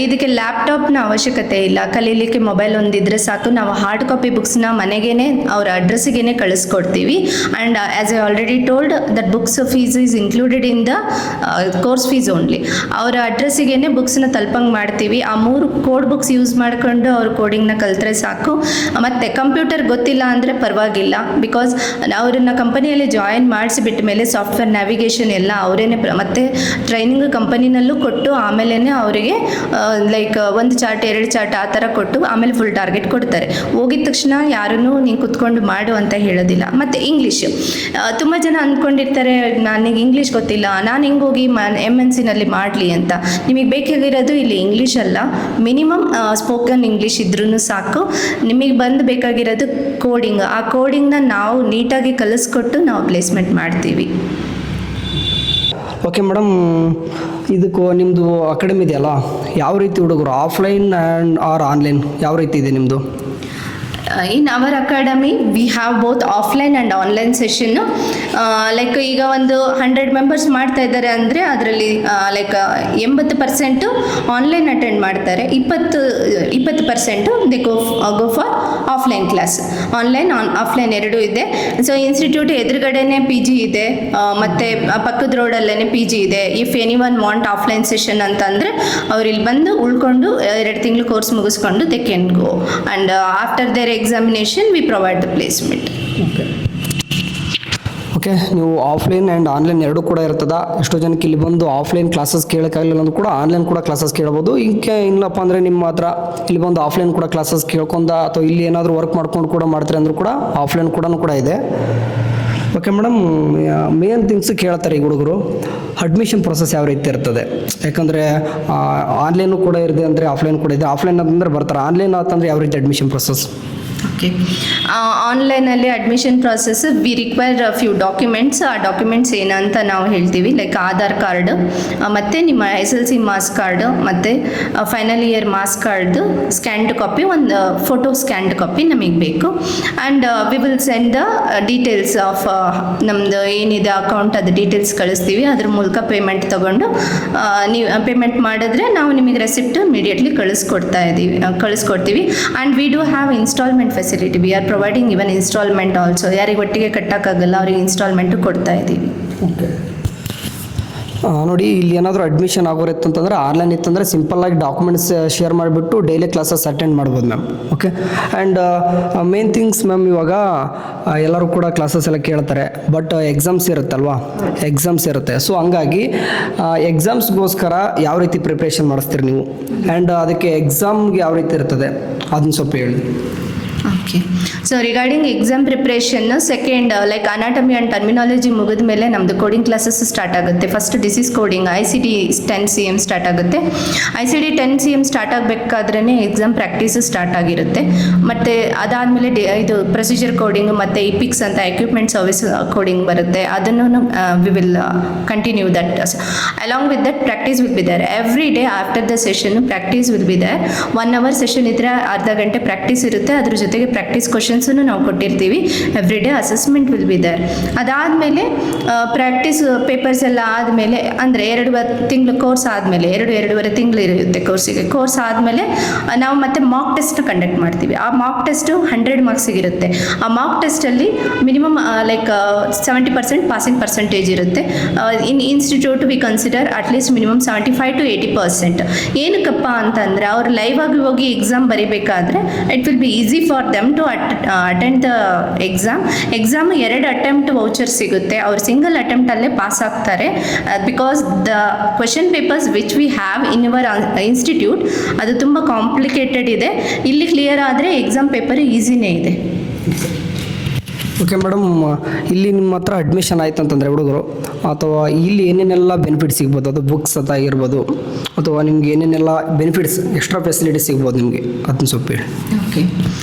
ಇದಕ್ಕೆ ಲ್ಯಾಪ್ಟಾಪ್ನ ಅವಶ್ಯಕತೆ ಇಲ್ಲ, ಕಲೀಲಿಕ್ಕೆ ಮೊಬೈಲ್ ಒಂದಿದ್ರೆ ಸಾಕು. ನಾವು ಹಾರ್ಡ್ ಕಾಪಿ ಬುಕ್ಸ್ನ ಮನೆಗೇ ಅವ್ರ ಅಡ್ರೆಸ್ಸಿಗೆ ಕಳಿಸ್ಕೊಡ್ತೀವಿ. And as I already told that books fees is included in the course fees only. ಅವರ ಅಡ್ರೆಸ್ಸಿಗೆ ಬುಕ್ಸ್ನ ತಲುಪಂಗೆ ಮಾಡ್ತೀವಿ. ಆ 3 ಕೋಡ್ ಬುಕ್ಸ್ ಯೂಸ್ ಮಾಡಿಕೊಂಡು ಅವ್ರು ಕೋಡಿಂಗ್ನ ಕಲಿತ್ರೆ ಸಾಕು. ಮತ್ತು ಕಂಪ್ಯೂಟರ್ ಗೊತ್ತಿಲ್ಲ ಅಂದರೆ ಪರವಾಗಿಲ್ಲ, ಬಿಕಾಸ್ ಅವ್ರನ್ನ ಕಂಪನಿಯಲ್ಲಿ ಜಾಯಿನ್ ಮಾಡಿಸಿಬಿಟ್ಟ ಮೇಲೆ ಸಾಫ್ಟ್ವೇರ್ ನ್ಯಾವಿಗೇಷನ್ ಎಲ್ಲ ಅವರೇನೆ ಮತ್ತು ಟ್ರೈನಿಂಗ್ ಕಂಪನಿನಲ್ಲೂ ಕೊಟ್ಟು ಆಮೇಲೆ ಅವರಿಗೆ ಲೈಕ್ 1 ಚಾರ್ಟ್ 2 ಚಾರ್ಟ್ ಆ ಥರ ಕೊಟ್ಟು ಆಮೇಲೆ ಫುಲ್ ಟಾರ್ಗೆಟ್ ಕೊಡ್ತಾರೆ. ಹೋಗಿದ ತಕ್ಷಣ ಯಾರನ್ನೂ ನೀನು ಕುತ್ಕೊಂಡು ಮಾಡು ಅಂತ ಹೇಳೋದಿಲ್ಲ. ಮತ್ತು ಇಂಗ್ಲೀಷ್ ತುಂಬ ಜನ ಅಂದ್ಕೊಂಡಿರ್ತಾರೆ, ನನಗೆ ಇಂಗ್ಲೀಷ್ ಗೊತ್ತಿಲ್ಲ, ನಾನು ಹಿಂಗೆ ಹೋಗಿ MNCನಲ್ಲಿ ಮಾಡಲಿ ಅಂತ. ನಿಮಗೆ ಬೇಕಾಗಿರೋದು ಇಲ್ಲಿ ಇಂಗ್ಲೀಷ್ ಅಲ್ಲ, ಮಿನಿಮಮ್ ಸ್ಪೋಕನ್ ಇಂಗ್ಲೀಷ್ ಇದ್ರೂ ಸಾಕು. ನಿಮಗೆ ಬೇಕಾಗಿರೋದು ಕೋಡಿಂಗ್. ಆ ಕೋಡಿಂಗ್ನ ನಾವು ನೀಟಾಗಿ ಕಲಿಸ್ಕೊಟ್ಟು ನಾವು ಪ್ಲೇಸ್ಮೆಂಟ್ ಮಾಡ್ತೀವಿ. ಓಕೆ ಮೇಡಮ್, ಇದಕ್ಕೂ ನಿಮ್ಮದು ಅಕಾಡೆಮಿ ಇದೆಯಲ್ಲ, ಯಾವ ರೀತಿ ಹುಡುಗರು ಆಫ್ಲೈನ್ ಆ್ಯಂಡ್ ಆರ್ ಆನ್ಲೈನ್ ಯಾವ ರೀತಿ ಇದೆ ನಿಮ್ಮದು? In our academy we have both offline and online session. Like ಈಗ ಒಂದು 100 ಮೆಂಬರ್ಸ್ ಮಾಡ್ತಾ ಇದ್ದಾರೆ ಅಂದರೆ ಅದರಲ್ಲಿ ಲೈಕ್ 80% ಆನ್ಲೈನ್ ಅಟೆಂಡ್ ಮಾಡ್ತಾರೆ, 20% they go for offline class. Online offline ಎರಡೂ ಇದೆ. ಸೊ ಇನ್ಸ್ಟಿಟ್ಯೂಟ್ ಎದುರುಗಡೆನೇ PG ಇದೆ, ಮತ್ತು ಪಕ್ಕದ ರೋಡಲ್ಲೇ PG ಇದೆ. If anyone want offline session ಅಂತಂದರೆ ಅವ್ರು ಇಲ್ಲಿ ಬಂದು ಉಳ್ಕೊಂಡು 2 ತಿಂಗಳು ಕೋರ್ಸ್ ಮುಗಿಸ್ಕೊಂಡು they can go. And after there examination we provide the placement. Okay, ನೀವು ಆಫ್ಲೈನ್ ಆ್ಯಂಡ್ ಆನ್ಲೈನ್ ಎರಡೂ ಕೂಡ ಇರ್ತದ. ಎಷ್ಟೋ ಜನಕ್ಕೆ ಇಲ್ಲಿ ಬಂದು ಆಫ್ಲೈನ್ ಕ್ಲಾಸಸ್ ಕೇಳೋಕ್ಕಾಗಲಿಲ್ಲ ಅಂದ್ರೂ ಕೂಡ ಆನ್ಲೈನ್ ಕೂಡ ಕ್ಲಾಸಸ್ ಕೇಳ್ಬೋದು. ಹಿಂಗೆ ಇಲ್ಲಪ್ಪ ಅಂದರೆ ನಿಮ್ಮ ಹತ್ರ ಇಲ್ಲಿ ಬಂದು ಆಫ್ಲೈನ್ ಕೂಡ ಕ್ಲಾಸಸ್ ಕೇಳ್ಕೊಂಡ ಅಥವಾ ಇಲ್ಲಿ ಏನಾದರೂ ವರ್ಕ್ ಮಾಡ್ಕೊಂಡು ಕೂಡ ಮಾಡ್ತಾರೆ ಅಂದರೂ ಕೂಡ ಆಫ್ಲೈನ್ ಕೂಡ ಇದೆ. ಓಕೆ ಮೇಡಮ್, ಮೇನ್ ಥಿಂಗ್ಸ್ ಕೇಳ್ತಾರೆ ಈ ಹುಡುಗರು, ಅಡ್ಮಿಷನ್ ಪ್ರೊಸೆಸ್ ಯಾವ ರೀತಿ ಇರ್ತದೆ? ಯಾಕಂದರೆ ಆನ್ಲೈನು ಕೂಡ ಇದೆ ಅಂದರೆ ಆಫ್ಲೈನ್ ಕೂಡ ಇದೆ. ಆಫ್ಲೈನ್ ಅಂತಂದ್ರೆ ಬರ್ತಾರೆ, ಆನ್ಲೈನ್ ಅಂತಂದರೆ ಯಾವ ರೀತಿ ಅಡ್ಮಿಷನ್ ಪ್ರೊಸೆಸ್? ಓಕೆ, ಆನ್ಲೈನಲ್ಲಿ admission process we require few documents. ಆ ಡಾಕ್ಯುಮೆಂಟ್ಸ್ ಏನಂತ ನಾವು ಹೇಳ್ತೀವಿ, ಲೈಕ್ ಆಧಾರ್ ಕಾರ್ಡ್, ಮತ್ತು ನಿಮ್ಮ SLC ಮಾರ್ಕ್ಸ್ ಕಾರ್ಡ್, ಮತ್ತು ಫೈನಲ್ ಇಯರ್ ಮಾರ್ಕ್ಸ್ ಕಾರ್ಡ್ದು ಸ್ಕ್ಯಾನ್ಡ್ ಕಾಪಿ, ಒಂದು ಫೋಟೋ ಸ್ಕ್ಯಾನ್ಡ್ ಕಾಪಿ ನಮಗೆ ಬೇಕು. And we will send the details of ನಮ್ಮದು ಏನಿದೆ ಅಕೌಂಟ್, ಅದು ಡೀಟೇಲ್ಸ್ ಕಳಿಸ್ತೀವಿ. ಅದ್ರ ಮೂಲಕ ಪೇಮೆಂಟ್ ತೊಗೊಂಡು ನೀವು ಪೇಮೆಂಟ್ ಮಾಡಿದ್ರೆ ನಾವು ನಿಮಗೆ ರೆಸಿಪ್ಟ್ ಇಮಿಡಿಯೇಟ್ಲಿ ಕಳಿಸ್ಕೊಡ್ತೀವಿ. And we do have instalment facility. We are providing even instalment also. ಯಾರಿಗೆ ಒಟ್ಟಿಗೆ ಕಟ್ಟೋಕ್ಕಾಗಲ್ಲ ಅವ್ರಿಗೆ ಇನ್ಸ್ಟಾಲ್ಮೆಂಟು ಕೊಡ್ತಾ ಇದ್ದೀವಿ. ಓಕೆ, ನೋಡಿ ಇಲ್ಲಿ ಏನಾದರೂ ಅಡ್ಮಿಷನ್ ಆಗೋರಿತ್ತು ಅಂತಂದರೆ ಆನ್ಲೈನ್ ಇತ್ತಂದರೆ ಸಿಂಪಲ್ಲಾಗಿ ಡಾಕ್ಯುಮೆಂಟ್ಸ್ ಶೇರ್ ಮಾಡಿಬಿಟ್ಟು ಡೈಲಿ ಕ್ಲಾಸಸ್ ಅಟೆಂಡ್ ಮಾಡ್ಬೋದು ma'am. Okay, and main things ma'am, ಇವಾಗ ಎಲ್ಲರೂ ಕೂಡ ಕ್ಲಾಸಸ್ ಎಲ್ಲ ಕೇಳ್ತಾರೆ, ಬಟ್ ಎಕ್ಸಾಮ್ಸ್ ಇರುತ್ತಲ್ವಾ, ಎಕ್ಸಾಮ್ಸ್ ಇರುತ್ತೆ. ಸೊ ಹಂಗಾಗಿ ಎಕ್ಸಾಮ್ಸ್ಗೋಸ್ಕರ ಯಾವ ರೀತಿ ಪ್ರಿಪ್ರೇಷನ್ ಮಾಡಿಸ್ತೀರಿ ನೀವು? ಆ್ಯಂಡ್ ಅದಕ್ಕೆ ಎಕ್ಸಾಮ್ಗೆ ಯಾವ ರೀತಿ ಇರ್ತದೆ ಅದನ್ನ ಸ್ವಲ್ಪ ಹೇಳಿ. Okay, so regarding exam preparation, second like anatomy and terminology ಮುಗಿದ ಮೇಲೆ ನಮ್ಮದು ಕೋಡಿಂಗ್ ಕ್ಲಾಸಸ್ ಸ್ಟಾರ್ಟ್ ಆಗುತ್ತೆ. First disease coding ICD 10 CM start ಆಗುತ್ತೆ. ICD 10 CM ಸ್ಟಾರ್ಟ್ ಆಗಬೇಕಾದ್ರೇ ಎಕ್ಸಾಮ್ ಪ್ರಾಕ್ಟೀಸು ಸ್ಟಾರ್ಟ್ ಆಗಿರುತ್ತೆ. ಮತ್ತು ಅದಾದಮೇಲೆ ಇದು ಪ್ರೊಸೀಜರ್ ಕೋಡಿಂಗ್ ಮತ್ತು ಇಪಿಕ್ಸ್ ಅಂತ ಎಕ್ವಿಪ್ಮೆಂಟ್ ಸರ್ವಿಸ್ ಕೋಡಿಂಗ್ ಬರುತ್ತೆ. ಅದನ್ನು we will continue that. Along with that practice will be there every day. After the session practice will be there. 1 hour session ಇದ್ದರೆ ಅರ್ಧ ಗಂಟೆ ಪ್ರಾಕ್ಟೀಸ್ ಇರುತ್ತೆ. ಅದ್ರ ಜೊತೆಗೆ ಪ್ರಾಕ್ಟೀಸ್ ಕ್ವಶನ್ಸನ್ನು ನಾವು ಕೊಟ್ಟಿರ್ತೀವಿ. Every day assessment will be there. ಅದಾದಮೇಲೆ ಪ್ರಾಕ್ಟೀಸ್ ಪೇಪರ್ಸ್ ಎಲ್ಲ ಆದಮೇಲೆ, ಅಂದರೆ 2 ತಿಂಗಳು ಕೋರ್ಸ್ ಆದಮೇಲೆ, 2.5 ತಿಂಗಳು ಇರುತ್ತೆ ಕೋರ್ಸಿಗೆ. ಕೋರ್ಸ್ ಆದಮೇಲೆ ನಾವು ಮತ್ತೆ ಮಾಕ್ ಟೆಸ್ಟ್ ಕಂಡಕ್ಟ್ ಮಾಡ್ತೀವಿ. ಆ ಮಾಕ್ ಟೆಸ್ಟು 100 ಮಾರ್ಕ್ಸಿಗಿರುತ್ತೆ. ಆ ಮಾಕ್ ಟೆಸ್ಟಲ್ಲಿ ಮಿನಿಮಮ್ ಲೈಕ್ 70% ಪಾಸಿಂಗ್ ಪರ್ಸೆಂಟೇಜ್ ಇರುತ್ತೆ. In institute we consider at least minimum 75 to 80%. ಏನಕ್ಕಪ್ಪ ಅಂತಂದರೆ ಅವ್ರು ಲೈವ್ ಆಗಿ ಹೋಗಿ ಎಕ್ಸಾಮ್ ಬರೀಬೇಕಾದ್ರೆ it will be easy for them to attend the exam. 2 attempt voucher ಸಿಗುತ್ತೆ. ಅವ್ರು ಸಿಂಗಲ್ ಅಟೆಂಪ್ಟಲ್ಲೇ ಪಾಸ್ ಆಗ್ತಾರೆ. Because the question papers which we have in your institute ಅದು ತುಂಬ ಕಾಂಪ್ಲಿಕೇಟೆಡ್ ಇದೆ. ಇಲ್ಲಿ ಕ್ಲಿಯರ್ ಆದರೆ ಎಕ್ಸಾಮ್ ಪೇಪರ್ ಈಸಿನೇ ಇದೆ. ಓಕೆ ಮೇಡಮ್, ಇಲ್ಲಿ ನಿಮ್ಮ ಹತ್ರ ಅಡ್ಮಿಷನ್ ಆಯ್ತು ಅಂತಂದರೆ ಹುಡುಗರು, ಅಥವಾ ಇಲ್ಲಿ ಏನೇನೆಲ್ಲ ಬೆನಿಫಿಟ್ ಸಿಗ್ಬೋದು? ಅದು ಬುಕ್ಸ್ ಅಂತ ಆಗಿರ್ಬೋದು, ಅಥವಾ ನಿಮ್ಗೆ ಏನೇನೆಲ್ಲ ಬೆನಿಫಿಟ್ಸ್, ಎಕ್ಸ್ಟ್ರಾ ಫೆಸಿಲಿಟಿ ಸಿಗ್ಬೋದು ನಿಮಗೆ, ಅದನ್ನ ಸ್ವಲ್ಪ ಹೇಳಿ. ಓಕೆ,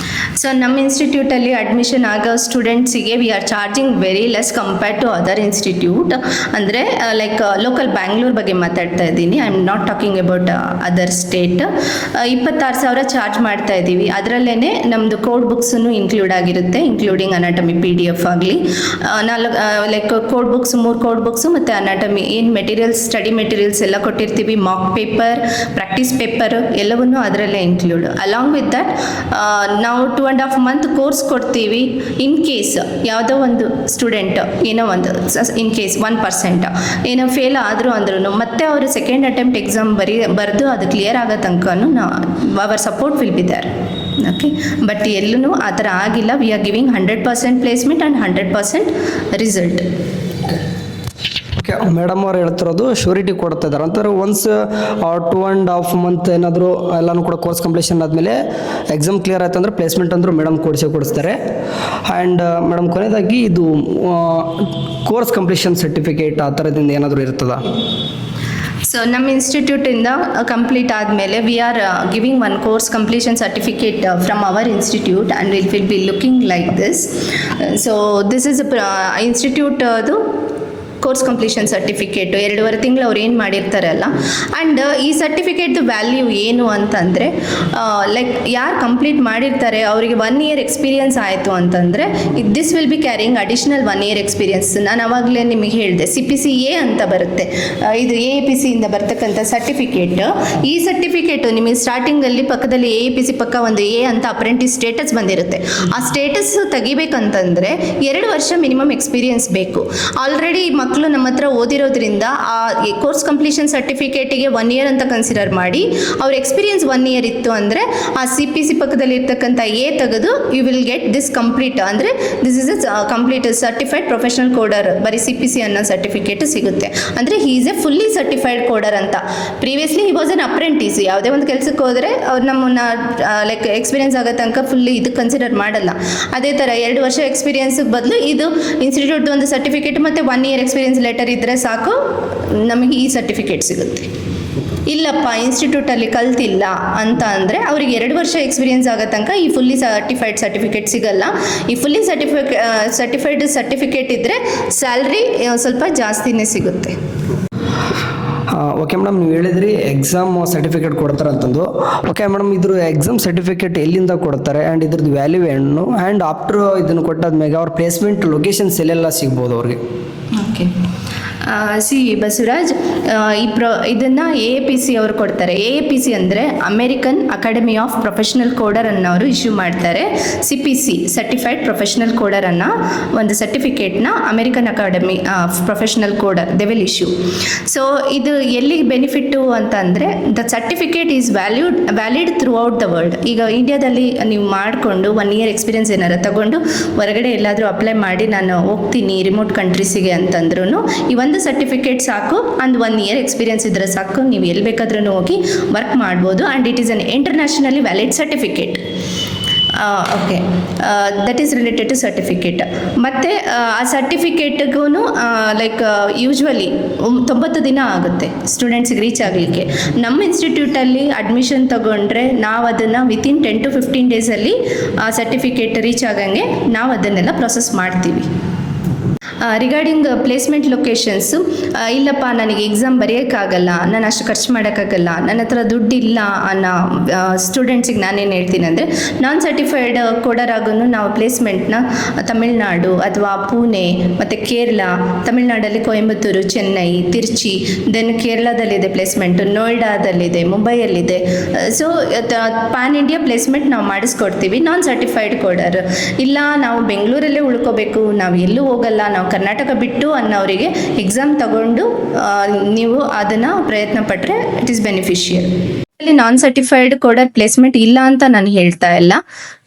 ಸೊ ನಮ್ಮ ಇನ್ಸ್ಟಿಟ್ಯೂಟಲ್ಲಿ ಅಡ್ಮಿಷನ್ ಆಗೋ ಸ್ಟೂಡೆಂಟ್ಸಿಗೆ we are charging very less compared to other institute. ಅಂದರೆ ಲೈಕ್ ಲೋಕಲ್ ಬ್ಯಾಂಗ್ಳೂರ್ ಬಗ್ಗೆ ಮಾತಾಡ್ತಾ ಇದ್ದೀನಿ. I am not talking about other state. 26,000 charge ಮಾಡ್ತಾ ಇದ್ದೀವಿ. ಅದರಲ್ಲೇ ನಮ್ಮದು ಕೋಡ್ ಬುಕ್ಸನ್ನು ಇನ್ಕ್ಲೂಡ್ ಆಗಿರುತ್ತೆ, ಇನ್ಕ್ಲೂಡಿಂಗ್ ಅನಾಟಮಿ PDF ಆಗಲಿ, like code books, 3 code books ಮತ್ತು ಅನಾಟಮಿ ಏನು ಮೆಟೀರಿಯಲ್ಸ್, ಸ್ಟಡಿ ಮೆಟೀರಿಯಲ್ಸ್ ಎಲ್ಲ ಕೊಟ್ಟಿರ್ತೀವಿ. ಮಾಕ್ ಪೇಪರ್, ಪ್ರಾಕ್ಟೀಸ್ ಪೇಪರ್ ಎಲ್ಲವನ್ನೂ ಅದರಲ್ಲೇ ಇನ್ಕ್ಲೂಡ್. ಅಲಾಂಗ್ ವಿತ್ ದಟ್ ನಾವು 2.5 month ಕೋರ್ಸ್ ಕೊಡ್ತೀವಿ. ಇನ್ ಕೇಸ್ ಯಾವುದೋ ಒಂದು ಸ್ಟೂಡೆಂಟ್ ಏನೋ ಒಂದು ಇನ್ ಕೇಸ್ 1% ಏನೋ ಫೇಲ್ ಆದರೂ ಅಂದ್ರೂ ಮತ್ತೆ ಅವರು ಸೆಕೆಂಡ್ ಅಟೆಂಪ್ಟ್ ಎಕ್ಸಾಮ್ ಬರೆದು ಅದು ಕ್ಲಿಯರ್ ಆಗೋ ತನಕನೂ our support will be there. Okay, but ಎಲ್ಲೂ ಆ ಥರ ಆಗಿಲ್ಲ. We are giving 100% placement and 100% result. Okay, madam ಅವ್ರು ಹೇಳ್ತಿರೋದು ಶ್ಯೂರಿಟಿ ಕೊಡ್ತಾ ಇದ್ದಾರೆ ಅಂತಾರೆ. ಒನ್ಸ್ 2.5 month ಏನಾದರೂ ಎಲ್ಲನೂ ಕೂಡ ಕೋರ್ಸ್ ಕಂಪ್ಲೀಷನ್ ಆದಮೇಲೆ ಎಕ್ಸಾಮ್ ಕ್ಲಿಯರ್ ಆಯ್ತು ಅಂದರೆ ಪ್ಲೇಸ್ಮೆಂಟ್ ಅಂದರೂ ಮೇಡಮ್ ಕೊಡಿಸ್ತಾರೆ. ಆ್ಯಂಡ್ ಮೇಡಮ್ ಕೊನೆಯದಾಗಿ ಇದು ಕೋರ್ಸ್ ಕಂಪ್ಲೀಷನ್ ಸರ್ಟಿಫಿಕೇಟ್ ಆ ಥರದಿಂದ ಏನಾದರೂ ಇರ್ತದಾ? ಸೊ ನಮ್ಮ ಇನ್ಸ್ಟಿಟ್ಯೂಟಿಂದ ಕಂಪ್ಲೀಟ್ ಆದಮೇಲೆ V are giving 1 course completion certificate from our institute and it will be looking like this. So this is institute ಅದು ಕೋರ್ಸ್ ಕಂಪ್ಲೀಷನ್ ಸರ್ಟಿಫಿಕೇಟು 2.5 ತಿಂಗಳು ಅವ್ರು ಏನು ಮಾಡಿರ್ತಾರಲ್ಲ. ಆ್ಯಂಡ್ ಈ ಸರ್ಟಿಫಿಕೇಟ್ದು ವ್ಯಾಲ್ಯೂ ಏನು ಅಂತಂದರೆ, ಲೈಕ್ ಯಾರು ಕಂಪ್ಲೀಟ್ ಮಾಡಿರ್ತಾರೆ ಅವರಿಗೆ 1 year ಎಕ್ಸ್ಪೀರಿಯನ್ಸ್ ಆಯಿತು ಅಂತಂದರೆ this will be carrying additional 1 year experience. ನಾನು ಆವಾಗಲೇ ನಿಮಗೆ ಹೇಳಿದೆ, CPCA ಅಂತ ಬರುತ್ತೆ, ಇದು AAPCಯಿಂದ ಬರ್ತಕ್ಕಂಥ ಸರ್ಟಿಫಿಕೇಟ್. ಈ ಸರ್ಟಿಫಿಕೇಟು ನಿಮಗೆ ಸ್ಟಾರ್ಟಿಂಗಲ್ಲಿ ಪಕ್ಕದಲ್ಲಿ AAPC ಪಕ್ಕ ಒಂದು A ಅಂತ ಅಪ್ರೆಂಟಿಸ್ ಸ್ಟೇಟಸ್ ಬಂದಿರುತ್ತೆ. ಆ ಸ್ಟೇಟಸ್ ತೆಗಿಬೇಕಂತಂದರೆ 2 ವರ್ಷ ಮಿನಿಮಮ್ ಎಕ್ಸ್ಪೀರಿಯನ್ಸ್ ಬೇಕು. ಆಲ್ರೆಡಿ ಮಕ್ಕಳು ಮಕ್ಕಳು ನಮ್ಮ ಹತ್ರ ಓದಿರೋದ್ರಿಂದ ಆ ಕೋರ್ಸ್ ಕಂಪ್ಲೀಷನ್ ಸರ್ಟಿಫಿಕೇಟಿಗೆ 1 ಇಯರ್ ಅಂತ ಕನ್ಸಿಡರ್ ಮಾಡಿ ಅವ್ರ ಎಕ್ಸ್ಪೀರಿಯನ್ಸ್ 1 ಇಯರ್ ಇತ್ತು ಅಂದರೆ ಆ CPC ಪಕ್ಕದಲ್ಲಿ ಇರ್ತಕ್ಕಂಥ ತೆಗೆದು you will get this complete ಅಂದರೆ this is a complete certified professional coder, ಬರೀ CPC ಅನ್ನೋ ಸರ್ಟಿಫಿಕೇಟ್ ಸಿಗುತ್ತೆ. ಅಂದರೆ he is a fully certified coder ಅಂತ. Previously he was an apprentice. ಯಾವುದೇ ಒಂದು ಕೆಲಸಕ್ಕೆ ಹೋದರೆ ಅವ್ರು ನಮ್ಮನ್ನು ಲೈಕ್ ಎಕ್ಸ್ಪೀರಿಯನ್ಸ್ ಆಗೋ ತನಕ ಫುಲ್ಲಿ ಇದು ಕನ್ಸಿಡರ್ ಮಾಡಲ್ಲ. ಅದೇ ಥರ 2 ವರ್ಷ ಎಕ್ಸ್ಪೀರಿಯನ್ಸಿಗೆ ಬದಲು ಇದು ಇನ್ಸ್ಟಿಟ್ಯೂಟ್ ಒಂದು ಸರ್ಟಿಫಿಕೇಟ್ ಮತ್ತು 1 ಇಯರ್ ಎಕ್ಸ್ಪೀರಿಯನ್ಸ್ ಲೆಟರ್ ಇದ್ದರೆ ಸಾಕು, ನಮಗೆ ಈ ಸರ್ಟಿಫಿಕೇಟ್ ಸಿಗುತ್ತೆ. ಇಲ್ಲಪ್ಪ ಇನ್ಸ್ಟಿಟ್ಯೂಟಲ್ಲಿ ಕಲ್ತಿಲ್ಲ ಅಂತ ಅಂದರೆ ಅವ್ರಿಗೆ 2 ವರ್ಷ ಎಕ್ಸ್ಪೀರಿಯನ್ಸ್ ಆಗೋ ತನಕ ಈ ಫುಲ್ಲಿ ಸರ್ಟಿಫೈಡ್ ಸರ್ಟಿಫಿಕೇಟ್ ಸಿಗಲ್ಲ. ಈ ಫುಲ್ಲಿ ಸರ್ಟಿಫೈಡ್ ಸರ್ಟಿಫಿಕೇಟ್ ಇದ್ದರೆ ಸ್ಯಾಲ್ರಿ ಸ್ವಲ್ಪ ಜಾಸ್ತಿನೇ ಸಿಗುತ್ತೆ. ಓಕೆ ಮೇಡಮ್, ನೀವು ಹೇಳಿದ್ರಿ ಎಕ್ಸಾಮ್ ಸರ್ಟಿಫಿಕೇಟ್ ಕೊಡ್ತಾರೆ ಅಂತಂದು. ಓಕೆ ಮೇಡಮ್, ಇದ್ರ ಎಕ್ಸಾಮ್ ಸರ್ಟಿಫಿಕೇಟ್ ಎಲ್ಲಿಂದ ಕೊಡ್ತಾರೆ ಆ್ಯಂಡ್ ಇದ್ರದ್ದು ವ್ಯಾಲ್ಯೂ ಏನು, ಆ್ಯಂಡ್ ಆಫ್ಟರ್ ಇದನ್ನು ಕೊಟ್ಟಾದ್ಮೇಲೆ ಅವ್ರ ಪ್ಲೇಸ್ಮೆಂಟ್ ಲೊಕೇಶನ್ಸ್ ಎಲ್ಲೆಲ್ಲ ಸಿಗ್ಬೋದು ಅವ್ರಿಗೆ? ಓಕೆ, ಬಸವರಾಜ್, ಇದನ್ನು AAPC ಅವರು ಕೊಡ್ತಾರೆ. AAPC ಅಂದರೆ American academy of professional coder ಅನ್ನೋರು ಇಶ್ಯೂ ಮಾಡ್ತಾರೆ. CPC ಸರ್ಟಿಫೈಡ್ ಪ್ರೊಫೆಷನಲ್ ಕೋಡರ್ ಅನ್ನೋ ಒಂದು ಸರ್ಟಿಫಿಕೇಟ್ನ American academy of professional coder they will issue. So ಇದು ಎಲ್ಲಿ ಬೆನಿಫಿಟ್ಟು ಅಂತ ಅಂದರೆ the certificate is valid throughout the world. ಈಗ ಇಂಡಿಯಾದಲ್ಲಿ ನೀವು ಮಾಡಿಕೊಂಡು 1 ಇಯರ್ ಎಕ್ಸ್ಪೀರಿಯನ್ಸ್ ಏನಾರು ತಗೊಂಡು ಹೊರಗಡೆ ಎಲ್ಲಾದರೂ ಅಪ್ಲೈ ಮಾಡಿ ನಾನು ಹೋಗ್ತೀನಿ ರಿಮೋಟ್ ಕಂಟ್ರೀಸಿಗೆ ಅಂತಂದ್ರೂ ಈ ಒಂದು ಸರ್ಟಿಫಿಕೇಟ್ ಸಾಕು, ಅಂಡ್ 1 ಇಯರ್ ಎಕ್ಸ್ಪೀರಿಯನ್ಸ್ ಇದ್ರೆ ಸಾಕು, ನೀವು ಎಲ್ಲಿ ಬೇಕಾದ್ರೂ ಹೋಗಿ ವರ್ಕ್ ಮಾಡ್ಬೋದು. And it is an internationally valid certificate. Okay, that is related to certificate. ಮತ್ತು ಆ ಸರ್ಟಿಫಿಕೇಟ್ಗೂ ಲೈಕ್ ಯೂಶ್ವಲಿ 90 ದಿನ ಆಗುತ್ತೆ ಸ್ಟೂಡೆಂಟ್ಸಿಗೆ ರೀಚ್ ಆಗಲಿಕ್ಕೆ. ನಮ್ಮ ಇನ್ಸ್ಟಿಟ್ಯೂಟಲ್ಲಿ ಅಡ್ಮಿಷನ್ ತೊಗೊಂಡ್ರೆ ನಾವು ಅದನ್ನು ವಿತಿನ್ 10 to 15 ಡೇಸಲ್ಲಿ ಆ ಸರ್ಟಿಫಿಕೇಟ್ ರೀಚ್ ಆಗಂಗೆ ನಾವು ಅದನ್ನೆಲ್ಲ ಪ್ರೊಸೆಸ್ ಮಾಡ್ತೀವಿ. ರಿಗಾರ್ಡಿಂಗ್ ಪ್ಲೇಸ್ಮೆಂಟ್ ಲೊಕೇಶನ್ಸು, ಇಲ್ಲಪ್ಪ ನನಗೆ ಎಕ್ಸಾಮ್ ಬರೆಯೋಕ್ಕಾಗಲ್ಲ, ನಾನು ಅಷ್ಟು ಖರ್ಚು ಮಾಡೋಕ್ಕಾಗಲ್ಲ, ನನ್ನ ಹತ್ರ ದುಡ್ಡಿಲ್ಲ ಅನ್ನೋ ಸ್ಟೂಡೆಂಟ್ಸಿಗೆ ನಾನೇನು ಹೇಳ್ತೀನಿ ಅಂದರೆ, ನಾನ್ ಸರ್ಟಿಫೈಡ್ ಕೋಡರ್ ಆಗೂ ನಾವು ಪ್ಲೇಸ್ಮೆಂಟ್ನ ತಮಿಳ್ನಾಡು ಅಥವಾ ಪುಣೆ ಮತ್ತು ಕೇರಳ, ತಮಿಳ್ನಾಡಲ್ಲಿ ಕೊಯಂಬತ್ತೂರು, ಚೆನ್ನೈ, ತಿರುಚಿ, ದೆನ್ ಕೇರಳದಲ್ಲಿದೆ ಪ್ಲೇಸ್ಮೆಂಟು, ನೋಯ್ಡಾದಲ್ಲಿದೆ, ಮುಂಬೈಯಲ್ಲಿದೆ. ಸೊ ಪ್ಯಾನ್ ಇಂಡಿಯಾ ಪ್ಲೇಸ್ಮೆಂಟ್ ನಾವು ಮಾಡಿಸ್ಕೊಡ್ತೀವಿ ನಾನ್ ಸರ್ಟಿಫೈಡ್ ಕೋಡರ್. ಇಲ್ಲ ನಾವು ಬೆಂಗಳೂರಲ್ಲೇ ಉಳ್ಕೋಬೇಕು, ನಾವು ಎಲ್ಲೂ ಹೋಗಲ್ಲ, ನಾವು ಕರ್ನಾಟಕ ಬಿಟ್ಟು ಅನ್ನೋರಿಗೆ ಎಕ್ಸಾಮ್ ತಗೊಂಡು ನೀವು ಅದನ್ನು ಪ್ರಯತ್ನ ಪಟ್ಟರೆ ಇಟ್ ಈಸ್ ಬೆನಿಫಿಷಿಯಲ್. ಅಲ್ಲಿ ನಾನ್ ಸರ್ಟಿಫೈಡ್ ಕೋಡರ್ ಪ್ಲೇಸ್ಮೆಂಟ್ ಇಲ್ಲ ಅಂತ ನಾನು ಹೇಳ್ತಾ ಇಲ್ಲ,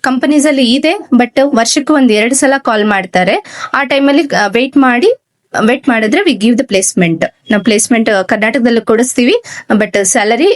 ಕಂಪನೀಸಲ್ಲಿ ಇದೆ, ಬಟ್ ವರ್ಷಕ್ಕೆ 1-2 ಸಲ ಕಾಲ್ ಮಾಡ್ತಾರೆ. ಆ ಟೈಮಲ್ಲಿ ವೆಯ್ಟ್ ಮಾಡಿದ್ರೆ ವಿ ಗಿವ್ ದ ಪ್ಲೇಸ್ಮೆಂಟ್. ನಾವು ಪ್ಲೇಸ್ಮೆಂಟ್ ಕರ್ನಾಟಕದಲ್ಲೂ ಕೊಡಿಸ್ತೀವಿ, ಬಟ್ ಸ್ಯಾಲರಿ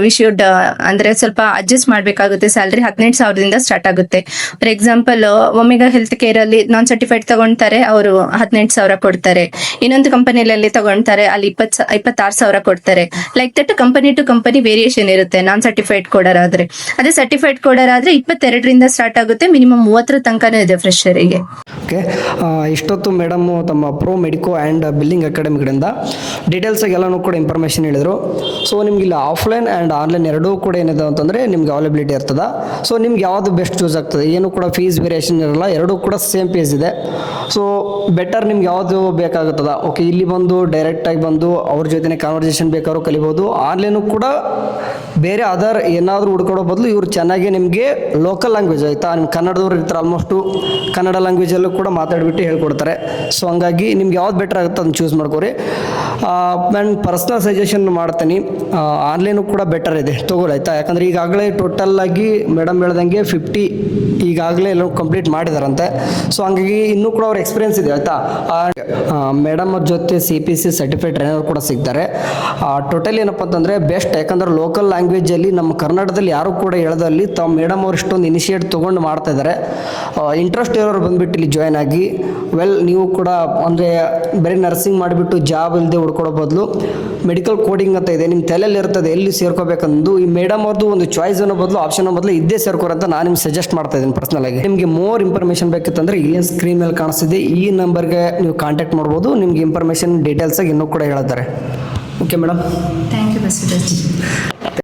ವಿ ಶುಡ್ ಅಂದರೆ ಸ್ವಲ್ಪ ಅಡ್ಜಸ್ಟ್ ಮಾಡಬೇಕಾಗುತ್ತೆ. ಸ್ಯಾಲರಿ 18,000ದಿಂದ ಸ್ಟಾರ್ಟ್ ಆಗುತ್ತೆ. ಫಾರ್ ಎಕ್ಸಾಂಪಲ್ ಒಮೆಗಾ ಹೆಲ್ತ್ ಕೇರಲ್ಲಿ ನಾನ್ ಸರ್ಟಿಫೈಡ್ ತಗೊಳ್ತಾರೆ, ಅವರು 18,000 ಕೊಡ್ತಾರೆ. ಇನ್ನೊಂದು ಕಂಪನಿಯಲ್ಲಿ ತಗೊಳ್ತಾರೆ, ಅಲ್ಲಿ 26,000 ಕೊಡ್ತಾರೆ. Like that company to company variation ಇರುತ್ತೆ. ನಾನ್ ಸರ್ಟಿಫೈಡ್ ಕೋಡರ್ ಆದರೆ, ಅದೇ ಸರ್ಟಿಫೈಡ್ ಕೋಡರ್ ಆದರೆ 22ರಿಂದ ಸ್ಟಾರ್ಟ್ ಆಗುತ್ತೆ, ಮಿನಿಮಮ್ 30 ತನಕನೂ ಇದೆ ಫ್ರೆಶರಿಗೆ. ಓಕೆ, ಇಷ್ಟೊತ್ತು ಮೇಡಮ್ ತಮ್ಮ pro medico and billing academy ಕಡೆಯಿಂದ ಡೀಟೇಲ್ಸಾಗಿ ಎಲ್ಲನೂ ಕೂಡ ಇನ್ಫಾರ್ಮೇಷನ್ ಹೇಳಿದರು. ಸೊ ನಿಮ್ಗೆ ಇಲ್ಲಿ ಆಫ್ಲೈನ್ ಆ್ಯಂಡ್ ಆನ್ಲೈನ್ ಎರಡೂ ಕೂಡ ಏನಿದೆ ಅಂತಂದರೆ ನಿಮ್ಗೆ ಅವೈಲಬಿಲಿಟಿ ಇರ್ತದೆ. ಸೊ ನಿಮ್ಗೆ ಯಾವುದು ಬೆಸ್ಟ್ ಯೂಸ್ ಆಗ್ತದೆ, ಏನು ಕೂಡ ಫೀಸ್ ವೇರಿಯೇಷನ್ ಇರಲ್ಲ, ಎರಡೂ ಕೂಡ ಸೇಮ್ ಫೀಸ್ ಇದೆ. ಸೊ ಬೆಟರ್ ನಿಮ್ಗೆ ಯಾವುದು ಬೇಕಾಗುತ್ತದ, ಓಕೆ ಇಲ್ಲಿ ಬಂದು ಡೈರೆಕ್ಟಾಗಿ ಬಂದು ಅವ್ರ ಜೊತೆ ಕಾನ್ವರ್ಸೇಷನ್ ಬೇಕಾದ್ರೂ ಕಲಿಬೋದು. ಆನ್ಲೈನು ಕೂಡ ಬೇರೆ ಅದರ್ ಏನಾದರೂ ಹುಡ್ಕೊಡೋ ಬದಲು ಇವ್ರು ಚೆನ್ನಾಗಿ ನಿಮಗೆ ಲೋಕಲ್ ಲ್ಯಾಂಗ್ವೇಜ್ ಆಯಿತಾ, ನಿಮ್ಮ ಕನ್ನಡದವ್ರು ಇರ್ತಾರೆ, ಆಲ್ಮೋಸ್ಟು ಕನ್ನಡ ಲ್ಯಾಂಗ್ವೇಜಲ್ಲೂ ಕೂಡ ಮಾತಾಡಿಬಿಟ್ಟು ಹೇಳ್ಕೊಡ್ತಾರೆ. ಸೊ ಹಂಗಾಗಿ ನಿಮ್ಗೆ ಯಾವ್ದು ಬೆಟರ್ ಆಗುತ್ತೆ ಅದನ್ನು ಚೂಸ್ ಮಾಡ್ಕೊರಿ. ನಾನು ಪರ್ಸ್ನಲ್ ಸಜೆಷನ್ ಮಾಡ್ತೀನಿ, ಆನ್ಲೈನು ಕೂಡ ಬೆಟರ್ ಇದೆ, ತೊಗೊಳ್ಳಿ ಆಯಿತಾ. ಯಾಕಂದರೆ ಈಗಾಗಲೇ ಟೋಟಲ್ಲಾಗಿ ಮೇಡಮ್ ಹೇಳ್ದಂಗೆ 50 ಈಗಾಗಲೇ ಎಲ್ಲ ಕಂಪ್ಲೀಟ್ ಮಾಡಿದಾರಂತೆ. ಸೊ ಹಂಗಾಗಿ ಇನ್ನೂ ಕೂಡ ಅವ್ರ ಎಕ್ಸ್ಪೀರಿಯನ್ಸ್ ಇದೆ ಆಯಿತಾ. ಮೇಡಮ್ ಅವ್ರ ಜೊತೆ CPC ಸರ್ಟಿಫೈಡ್ ಟ್ರೈನರ್ ಕೂಡ ಸಿಗ್ತಾರೆ. ಟೋಟಲ್ ಏನಪ್ಪ ಅಂತಂದರೆ ಬೆಸ್ಟ್, ಯಾಕಂದರೆ ಲೋಕಲ್ ಲ್ಯಾಂಗ್ವೇಜಲ್ಲಿ ನಮ್ಮ ಕರ್ನಾಟಕದಲ್ಲಿ ಯಾರು ಕೂಡ ಹೇಳೋದಲ್ಲಿ ತಾವು ಮೇಡಮ್ ಅವ್ರು ಇಷ್ಟೊಂದು ಇನಿಷಿಯೇಟ್ ತೊಗೊಂಡು ಮಾಡ್ತಾ ಇದ್ದಾರೆ. ಇಂಟ್ರೆಸ್ಟ್ ಇರೋರು ಬಂದುಬಿಟ್ಟು ಇಲ್ಲಿ ಜಾಯ್ನ್ ಆಗಿ, ನೀವು ಕೂಡ ಅಂದರೆ ಬರೀ ನರ್ಸಿಂಗ್ ಮಾಡಿಬಿಟ್ಟು ಜಾಬ್ ಇಲ್ಲದೆ ಹುಡ್ಕೊಡೋ ಬದಲು ಮೆಡಿಕಲ್ ಕೋಡಿಂಗ್ ಅಂತ ಇದೆ, ನಿಮ್ಮ ತಲೆಯಲ್ಲಿ ಇರ್ತದೆ ಎಲ್ಲಿ ಸೇರ್ಕೋಬೇಕಂದು. ಈ ಮೇಡಮ್ ಅವ್ರದ್ದು ಒಂದು ಚಾಯ್ಸ್ ಅನ್ನೋ ಬದಲು ಆಪ್ಷನ್ ಬದಲು ಇದ್ದೇ ಸೇರ್ಕೋರಂತ ನಾನು ನಿಮ್ಗೆ ಸಜೆಸ್ಟ್ ಮಾಡ್ತಾ ಇದ್ದೀನಿ ಪರ್ಸ್ನಲ್ ಆಗಿ. ನಿಮಗೆ ಮೋರ್ ಇನ್ಫಾರ್ಮೇಷನ್ ಬೇಕಿತ್ತಂದರೆ ಏನು ಸ್ಕ್ರೀನ್ ಮೇಲೆ ಕಾಣಿಸ್ತಿದೆ ಈ ನಂಬರ್ಗೆ ನೀವು ಕಾಂಟ್ಯಾಕ್ಟ್ ಮಾಡ್ಬೋದು. ನಿಮ್ಗೆ ಇನ್ಫಾರ್ಮೇಷನ್ ಡೀಟೇಲ್ಸಾಗಿ ಇನ್ನೂ ಕೂಡ ಹೇಳ್ತಾರೆ. Okay madam, thank you Basavaraj.